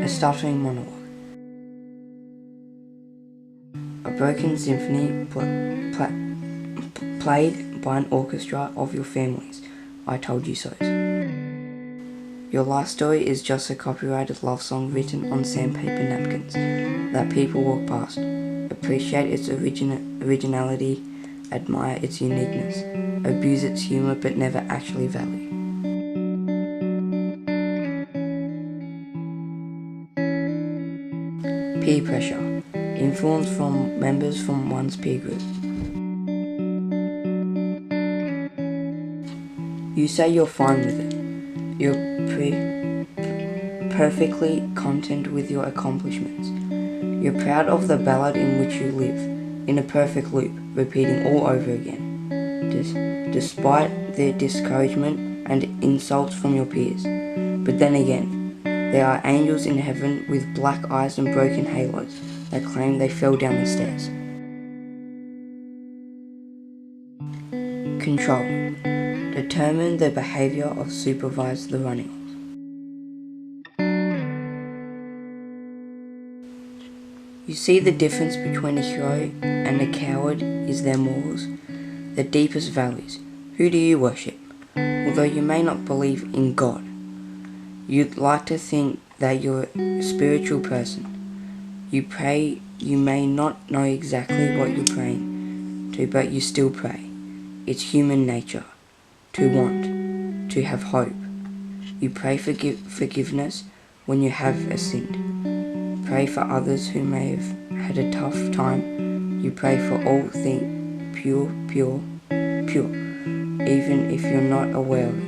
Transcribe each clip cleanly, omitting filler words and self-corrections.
A Stuttering Monologue. A broken symphony played by an orchestra of your families. I told you so. Your life story is just a copyrighted love song written on sandpaper napkins that people walk past, appreciate its originality, admire its uniqueness, abuse its humor but never actually value. Peer pressure. Influence from members from one's peer group. You say you're fine with it. You're perfectly content with your accomplishments. You're proud of the ballad in which you live, in a perfect loop, repeating all over again, despite the discouragement and insults from your peers. But then again, there are angels in heaven with black eyes and broken halos that claim they fell down the stairs. Control. Determine the behavior of supervise the running. You see the difference between a hero and a coward is their morals, their deepest values. Who do you worship? Although you may not believe in God, you'd like to think that you're a spiritual person. You pray, you may not know exactly what you're praying to, but you still pray. It's human nature to want, to have hope. You pray for forgiveness when you have sinned. Pray for others who may have had a tough time. You pray for all things pure, even if you're not aware of it.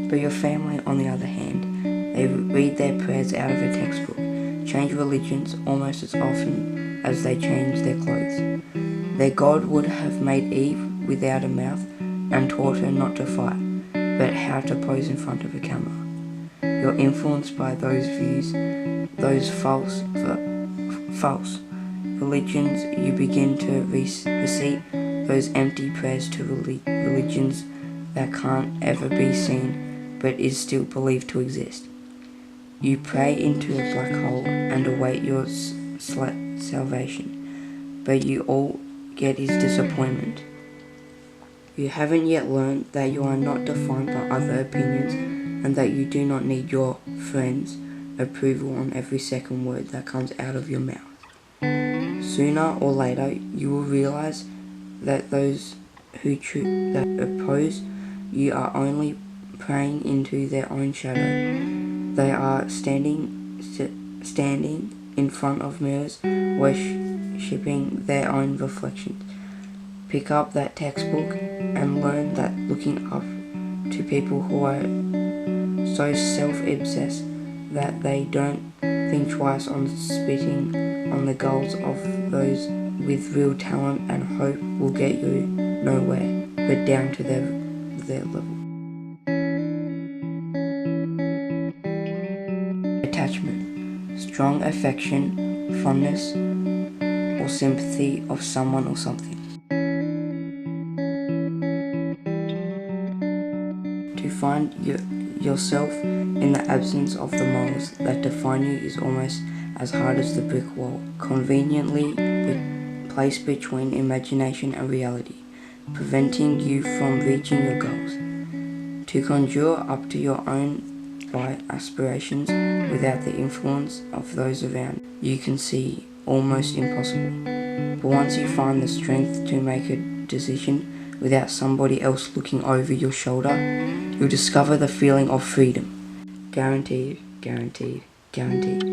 But your family, on the other hand, they read their prayers out of a textbook, change religions almost as often as they change their clothes. Their God would have made Eve without a mouth and taught her not to fight, but how to pose in front of a camera. You're influenced by those views, those false religions. You begin to recite those empty prayers to religions that can't ever be seen but is still believed to exist. You pray into a black hole and await your salvation, but you all get is disappointment. You haven't yet learned that you are not defined by other opinions and that you do not need your friends' approval on every second word that comes out of your mouth. Sooner or later, you will realize that those who oppose you are only praying into their own shadow. They are standing in front of mirrors, worshipping their own reflections. Pick up that textbook and learn that looking up to people who are so self-obsessed that they don't think twice on spitting on the goals of those with real talent and hope will get you nowhere but down to their level. Attachment. Strong affection, fondness, or sympathy of someone or something. To find yourself in the absence of the morals that define you is almost as hard as the brick wall, conveniently placed between imagination and reality, preventing you from reaching your goals. To conjure up to your own bright aspirations without the influence of those around you can see almost impossible. But once you find the strength to make a decision without somebody else looking over your shoulder, you'll discover the feeling of freedom. Guaranteed, guaranteed, guaranteed.